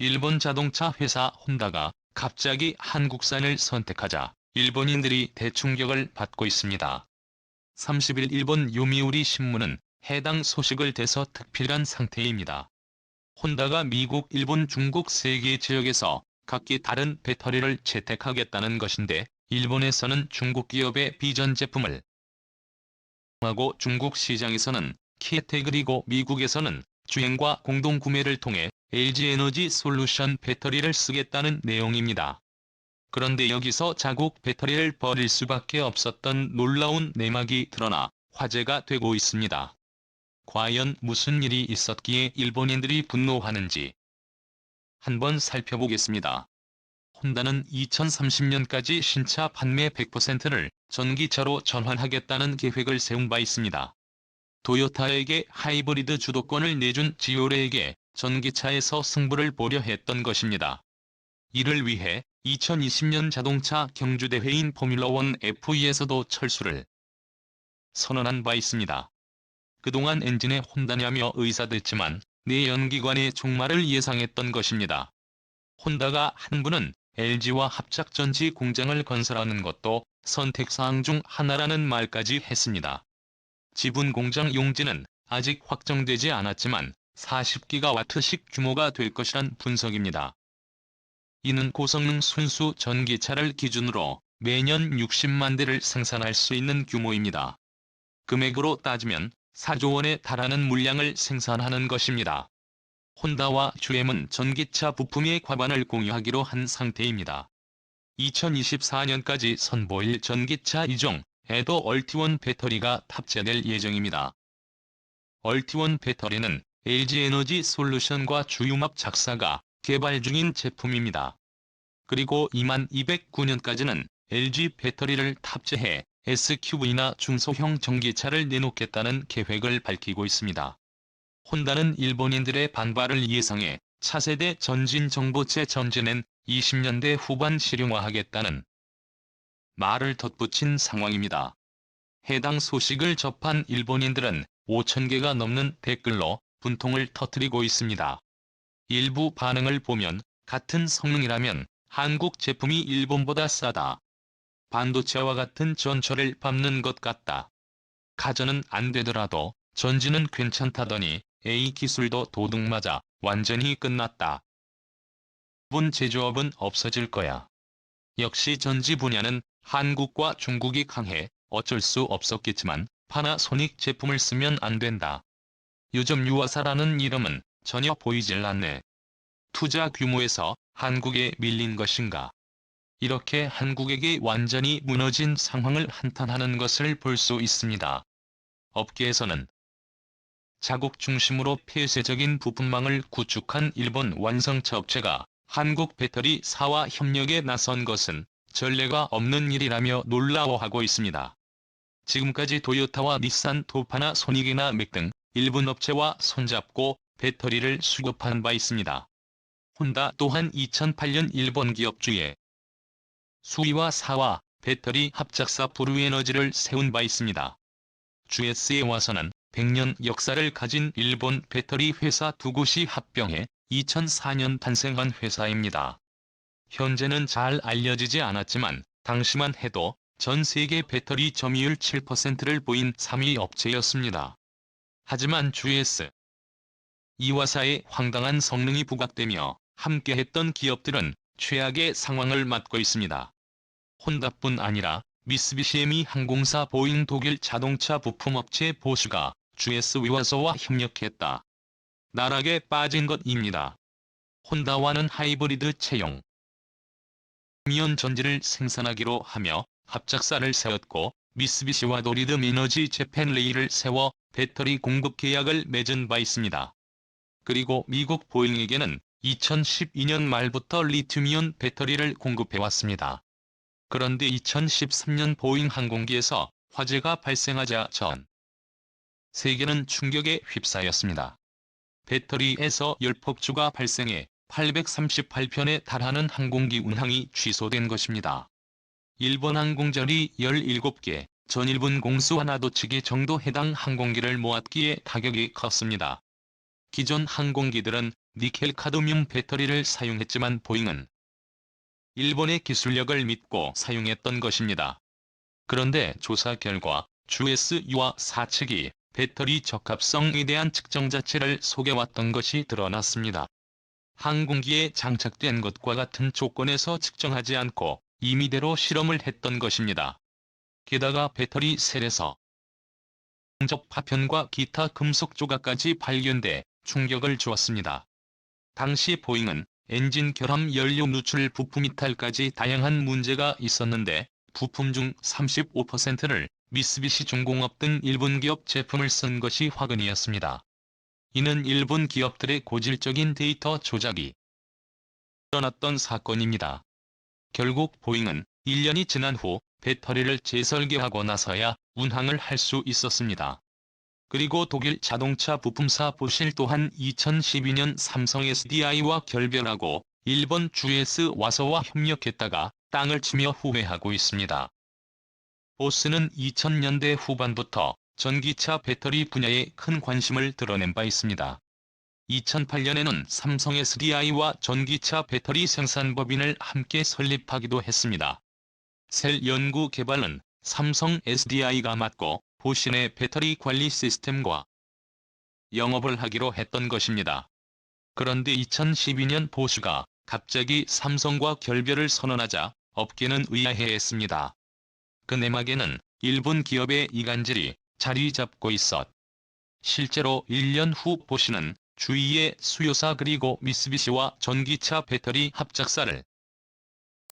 일본 자동차 회사 혼다가 갑자기 한국산을 선택하자 일본인들이 대충격을 받고 있습니다. 30일 일본 요미우리 신문은 해당 소식을 대서특필한 상태입니다. 혼다가 미국, 일본, 중국 3개 지역에서 각기 다른 배터리를 채택하겠다는 것인데, 일본에서는 중국 기업의 비전 제품을 하고 중국 시장에서는 키에테 그리고 미국에서는 주행과 공동구매를 통해 LG에너지 솔루션 배터리를 쓰겠다는 내용입니다. 그런데 여기서 자국 배터리를 버릴 수밖에 없었던 놀라운 내막이 드러나 화제가 되고 있습니다. 과연 무슨 일이 있었기에 일본인들이 분노하는지 한번 살펴보겠습니다. 혼다는 2030년까지 신차 판매 100%를 전기차로 전환하겠다는 계획을 세운 바 있습니다. 토요타에게 하이브리드 주도권을 내준 지오레에게 전기차에서 승부를 보려 했던 것입니다. 이를 위해 2020년 자동차 경주대회인 포뮬러1 F2에서도 철수를 선언한 바 있습니다. 그동안 엔진에 혼다냐며 의사됐지만 내연기관의 종말을 예상했던 것입니다. 혼다가 한부는 LG와 합작전지 공장을 건설하는 것도 선택사항 중 하나라는 말까지 했습니다. 지분 공장 용지는 아직 확정되지 않았지만 40기가와트씩 규모가 될 것이란 분석입니다. 이는 고성능 순수 전기차를 기준으로 매년 60만 대를 생산할 수 있는 규모입니다. 금액으로 따지면 4조 원에 달하는 물량을 생산하는 것입니다. 혼다와 GM은 전기차 부품의 과반을 공유하기로 한 상태입니다. 2024년까지 선보일 전기차 2종에도 얼티원 배터리가 탑재될 예정입니다. 얼티원 배터리는 LG에너지 솔루션과 주융합 작사가 개발 중인 제품입니다. 그리고 2209년까지는 LG 배터리를 탑재해 SUV나 중소형 전기차를 내놓겠다는 계획을 밝히고 있습니다. 혼다는 일본인들의 반발을 예상해 차세대 전진정보체 전진엔 20년대 후반 실용화하겠다는 말을 덧붙인 상황입니다. 해당 소식을 접한 일본인들은 5,000개가 넘는 댓글로 분통을 터뜨리고 있습니다. 일부 반응을 보면 같은 성능이라면 한국 제품이 일본보다 싸다. 반도체와 같은 전철을 밟는 것 같다. 가전은 안 되더라도 전지는 괜찮다더니 A 기술도 도둑맞아 완전히 끝났다. 일본 제조업은 없어질 거야. 역시 전지 분야는 한국과 중국이 강해 어쩔 수 없었겠지만 파나소닉 제품을 쓰면 안 된다. 요즘 유화사라는 이름은 전혀 보이질 않네. 투자 규모에서 한국에 밀린 것인가. 이렇게 한국에게 완전히 무너진 상황을 한탄하는 것을 볼 수 있습니다. 업계에서는 자국 중심으로 폐쇄적인 부품망을 구축한 일본 완성차 업체가 한국 배터리사와 협력에 나선 것은 전례가 없는 일이라며 놀라워하고 있습니다. 지금까지 토요타와 닛산, 파나소닉이나 맥 등 일본 업체와 손잡고 배터리를 수급한 바 있습니다. 혼다 또한 2008년 일본 기업 주에 수위와 사와 배터리 합작사 브루에너지를 세운 바 있습니다. GS에 와서는 100년 역사를 가진 일본 배터리 회사 두 곳이 합병해 2004년 탄생한 회사입니다. 현재는 잘 알려지지 않았지만 당시만 해도 전 세계 배터리 점유율 7%를 보인 3위 업체였습니다. 하지만 GS 이화사의 황당한 성능이 부각되며 함께했던 기업들은 최악의 상황을 맞고 있습니다. 혼다뿐 아니라 미쓰비시 항공사 보잉 독일 자동차 부품업체 보슈가 GS 위화사와 협력했다. 나락에 빠진 것입니다. 혼다와는 하이브리드 채용 미온 전지를 생산하기로 하며 합작사를 세웠고 미쓰비시와도 리듬 에너지 재팬레이를 세워 배터리 공급 계약을 맺은 바 있습니다. 그리고 미국 보잉에게는 2012년 말부터 리튬이온 배터리를 공급해왔습니다. 그런데 2013년 보잉 항공기에서 화재가 발생하자 전 세계는 충격에 휩싸였습니다. 배터리에서 열폭주가 발생해 838편에 달하는 항공기 운항이 취소된 것입니다. 일본 항공전이 17개, 전일본 공수와 나도 측이 정도 해당 항공기를 모았기에 타격이 컸습니다. 기존 항공기들은 니켈 카드뮴 배터리를 사용했지만 보잉은 일본의 기술력을 믿고 사용했던 것입니다. 그런데 조사 결과 GSU와 측이 배터리 적합성에 대한 측정 자체를 속여왔던 것이 드러났습니다. 항공기에 장착된 것과 같은 조건에서 측정하지 않고 임의대로 실험을 했던 것입니다. 게다가 배터리 셀에서 용접 파편과 기타 금속 조각까지 발견돼 충격을 주었습니다. 당시 보잉은 엔진 결함 연료 누출 부품 이탈까지 다양한 문제가 있었는데 부품 중 35%를 미쓰비시 중공업 등 일본 기업 제품을 쓴 것이 화근이었습니다. 이는 일본 기업들의 고질적인 데이터 조작이 일어났던 사건입니다. 결국 보잉은 1년이 지난 후 배터리를 재설계하고 나서야 운항을 할 수 있었습니다. 그리고 독일 자동차 부품사 보실 또한 2012년 삼성 SDI와 결별하고 일본 GS와서와 협력했다가 땅을 치며 후회하고 있습니다. 보스는 2000년대 후반부터 전기차 배터리 분야에 큰 관심을 드러낸 바 있습니다. 2008년에는 삼성 SDI와 전기차 배터리 생산법인을 함께 설립하기도 했습니다. 셀 연구 개발은 삼성 SDI가 맡고 보신의 배터리 관리 시스템과 영업을 하기로 했던 것입니다. 그런데 2012년 보슈가 갑자기 삼성과 결별을 선언하자 업계는 의아해했습니다. 그 내막에는 일본 기업의 이간질이 자리 잡고 있었. 실제로 1년 후 보쉬는 주위의 수요사 그리고 미쓰비시와 전기차 배터리 합작사를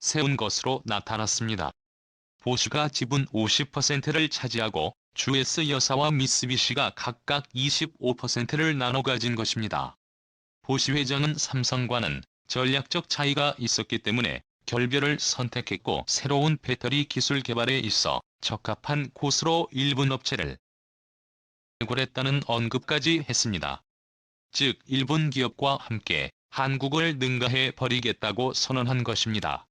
세운 것으로 나타났습니다. 보쉬가 지분 50%를 차지하고 GS 여사와 미쓰비시가 각각 25%를 나눠 가진 것입니다. 보쉬 회장은 삼성과는 전략적 차이가 있었기 때문에 결별을 선택했고 새로운 배터리 기술 개발에 있어 적합한 곳으로 일본 업체를 발굴했다는 언급까지 했습니다. 즉 일본 기업과 함께 한국을 능가해 버리겠다고 선언한 것입니다.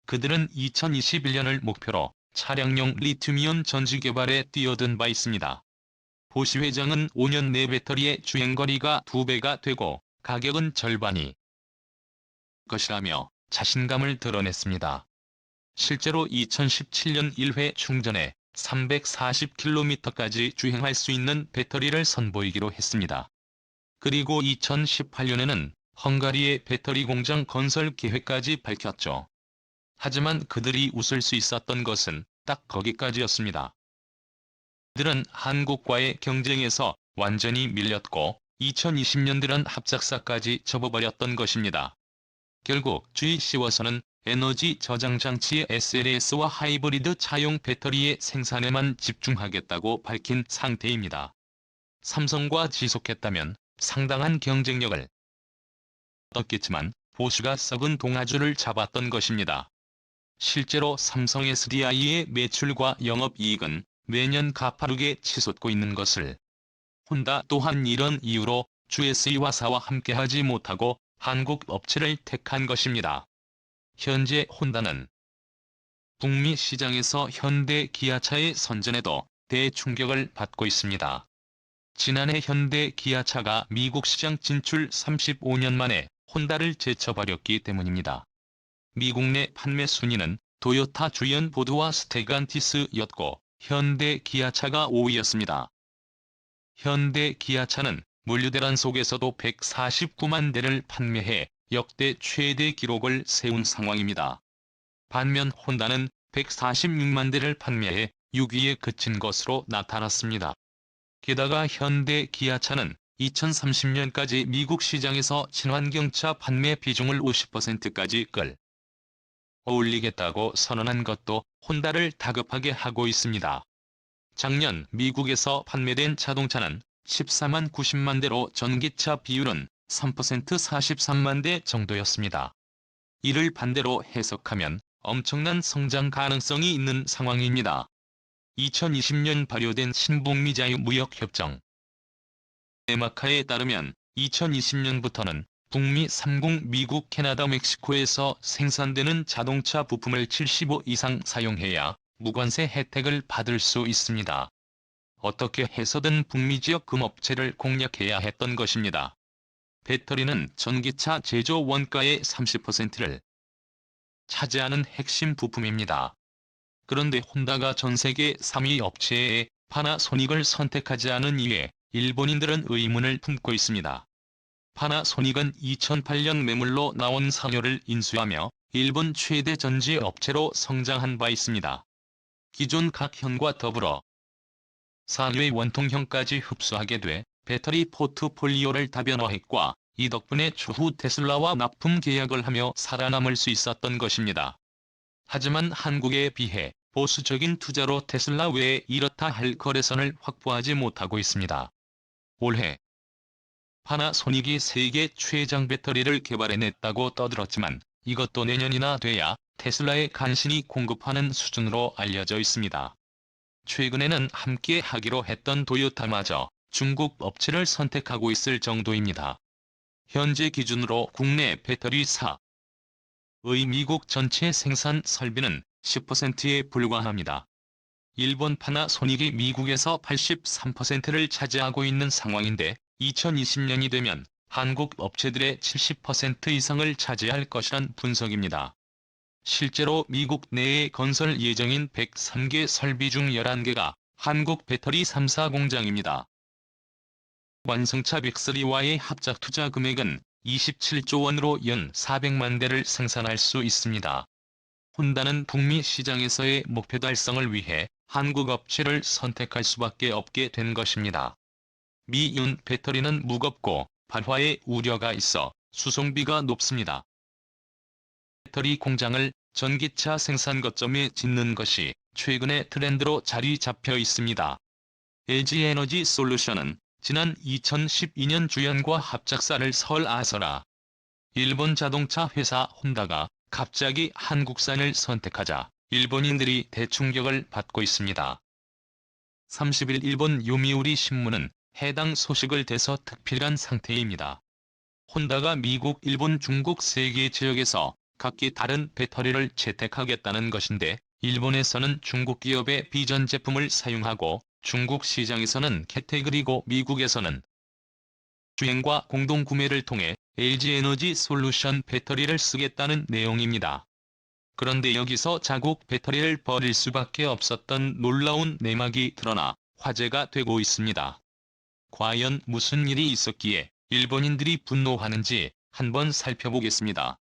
그들은 2021년을 목표로 차량용 리튬이온 전지 개발에 뛰어든 바 있습니다. 보쉬 회장은 5년 내 배터리의 주행거리가 2배가 되고 가격은 절반이 것이라며 자신감을 드러냈습니다. 실제로 2017년 1회 충전에 340km까지 주행할 수 있는 배터리를 선보이기로 했습니다. 그리고 2018년에는 헝가리의 배터리 공장 건설 계획까지 밝혔죠. 하지만 그들이 웃을 수 있었던 것은 딱 거기까지였습니다. 그들은 한국과의 경쟁에서 완전히 밀렸고 2020년 들은 합작사까지 접어버렸던 것입니다. 결국 GC와서는 에너지 저장 장치의 SLS와 하이브리드 차용 배터리의 생산에만 집중하겠다고 밝힌 상태입니다. 삼성과 지속했다면 상당한 경쟁력을 얻겠지만 보쉬가 썩은 동아줄을 잡았던 것입니다. 실제로 삼성 SDI의 매출과 영업이익은 매년 가파르게 치솟고 있는 것을 혼다 또한 이런 이유로 GS와사와 함께하지 못하고 한국 업체를 택한 것입니다. 현재 혼다는 북미 시장에서 현대 기아차의 선전에도 대충격을 받고 있습니다. 지난해 현대 기아차가 미국 시장 진출 35년 만에 혼다를 제쳐버렸기 때문입니다. 미국 내 판매 순위는 도요타 주연 보드와 스텔란티스였고 현대 기아차가 5위였습니다. 현대 기아차는 물류대란 속에서도 149만 대를 판매해 역대 최대 기록을 세운 상황입니다. 반면 혼다는 146만 대를 판매해 6위에 그친 것으로 나타났습니다. 게다가 현대 기아차는 2030년까지 미국 시장에서 친환경차 판매 비중을 50%까지 끌어올리겠다고 선언한 것도 혼다를 다급하게 하고 있습니다. 작년 미국에서 판매된 자동차는 14만 90만 대로 전기차 비율은 3% 43만 대 정도였습니다. 이를 반대로 해석하면 엄청난 성장 가능성이 있는 상황입니다. 2020년 발효된 신북미 자유무역협정 네마카에 따르면 2020년부터는 북미 30 미국, 캐나다, 멕시코에서 생산되는 자동차 부품을 75 이상 사용해야 무관세 혜택을 받을 수 있습니다. 어떻게 해서든 북미 지역 금업체를 공략해야 했던 것입니다. 배터리는 전기차 제조 원가의 30%를 차지하는 핵심 부품입니다. 그런데 혼다가 전세계 3위 업체의 파나소닉을 선택하지 않은 이유에 일본인들은 의문을 품고 있습니다. 파나소닉은 2008년 매물로 나온 상여를 인수하며 일본 최대 전지 업체로 성장한 바 있습니다. 기존 각형과 더불어 상여의 원통형까지 흡수하게 돼 배터리 포트폴리오를 다변화했고, 이 덕분에 추후 테슬라와 납품 계약을 하며 살아남을 수 있었던 것입니다. 하지만 한국에 비해 보수적인 투자로 테슬라 외에 이렇다 할 거래선을 확보하지 못하고 있습니다. 올해 파나소닉이 세계 최장 배터리를 개발해냈다고 떠들었지만 이것도 내년이나 돼야 테슬라에 간신히 공급하는 수준으로 알려져 있습니다. 최근에는 함께 하기로 했던 도요타마저 중국 업체를 선택하고 있을 정도입니다. 현재 기준으로 국내 배터리사의 미국 전체 생산 설비는 10%에 불과합니다. 일본 파나소닉이 미국에서 83%를 차지하고 있는 상황인데 2020년이 되면 한국 업체들의 70% 이상을 차지할 것이란 분석입니다. 실제로 미국 내에 건설 예정인 103개 설비 중 11개가 한국 배터리 3사 공장입니다. 완성차 빅3와의 합작 투자 금액은 27조 원으로 연 400만 대를 생산할 수 있습니다. 혼다는 북미 시장에서의 목표 달성을 위해 한국 업체를 선택할 수밖에 없게 된 것입니다. 미윤 배터리는 무겁고 발화에 우려가 있어 수송비가 높습니다. 배터리 공장을 전기차 생산 거점에 짓는 것이 최근의 트렌드로 자리 잡혀 있습니다. LG에너지 솔루션은 지난 2012년 주연과 합작사를 설아서라. 일본 자동차 회사 혼다가 갑자기 한국산을 선택하자 일본인들이 대충격을 받고 있습니다. 30일 일본 요미우리 신문은 해당 소식을 대서특필한 상태입니다. 혼다가 미국, 일본, 중국 3개 지역에서 각기 다른 배터리를 채택하겠다는 것인데, 일본에서는 중국 기업의 비전 제품을 사용하고 중국 시장에서는 캐테그리고 미국에서는 주행과 공동구매를 통해 LG에너지 솔루션 배터리를 쓰겠다는 내용입니다. 그런데 여기서 자국 배터리를 버릴 수밖에 없었던 놀라운 내막이 드러나 화제가 되고 있습니다. 과연 무슨 일이 있었기에 일본인들이 분노하는지 한번 살펴보겠습니다.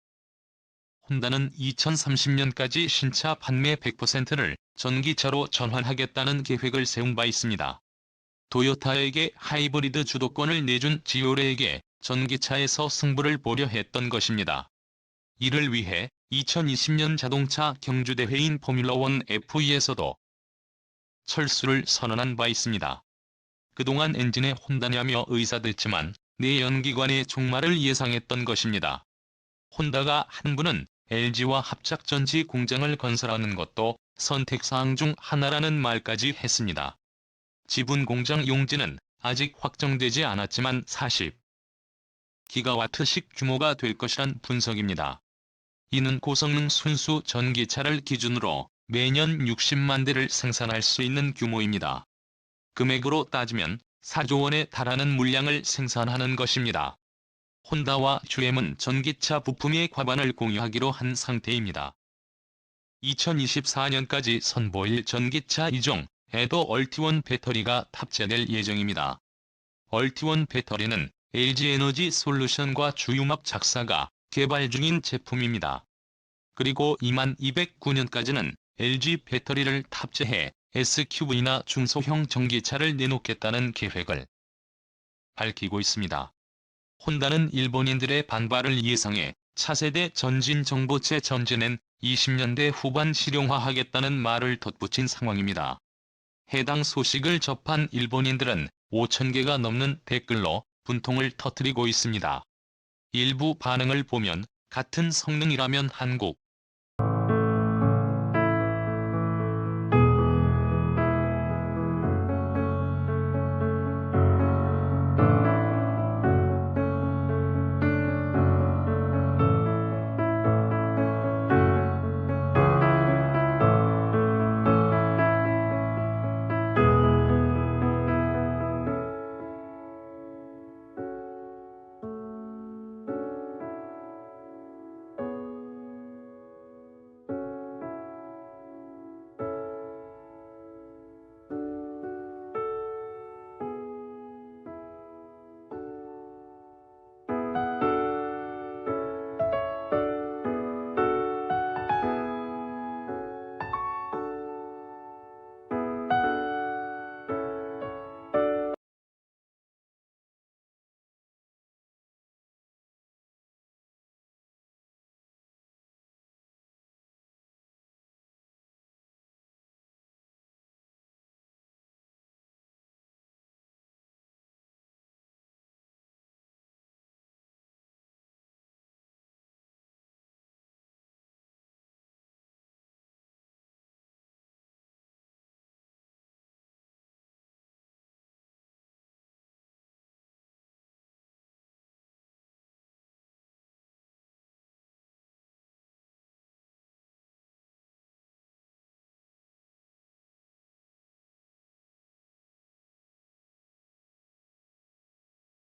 혼다는 2030년까지 신차 판매 100%를 전기차로 전환하겠다는 계획을 세운 바 있습니다. 도요타에게 하이브리드 주도권을 내준 지오레에게 전기차에서 승부를 보려 했던 것입니다. 이를 위해 2020년 자동차 경주대회인 포뮬러1 F2에서도 철수를 선언한 바 있습니다. 그동안 엔진에 혼다냐며 의사됐지만 내연기관의 종말을 예상했던 것입니다. 혼다가 한부는 LG와 합작전지 공장을 건설하는 것도 선택사항 중 하나라는 말까지 했습니다. 지분 공장 용지는 아직 확정되지 않았지만 40기가와트씩 규모가 될 것이란 분석입니다. 이는 고성능 순수 전기차를 기준으로 매년 60만 대를 생산할 수 있는 규모입니다. 금액으로 따지면 4조 원에 달하는 물량을 생산하는 것입니다. 혼다와 GM은 전기차 부품의 과반을 공유하기로 한 상태입니다. 2024년까지 선보일 전기차 2종에도 얼티원 배터리가 탑재될 예정입니다. 얼티원 배터리는 LG에너지 솔루션과 주융합 작사가 개발 중인 제품입니다. 그리고 2209년까지는 LG 배터리를 탑재해 SUV나 중소형 전기차를 내놓겠다는 계획을 밝히고 있습니다. 혼다는 일본인들의 반발을 예상해 차세대 전진정보체 전진엔 20년대 후반 실용화하겠다는 말을 덧붙인 상황입니다. 해당 소식을 접한 일본인들은 5,000개가 넘는 댓글로 분통을 터뜨리고 있습니다. 일부 반응을 보면 같은 성능이라면 한국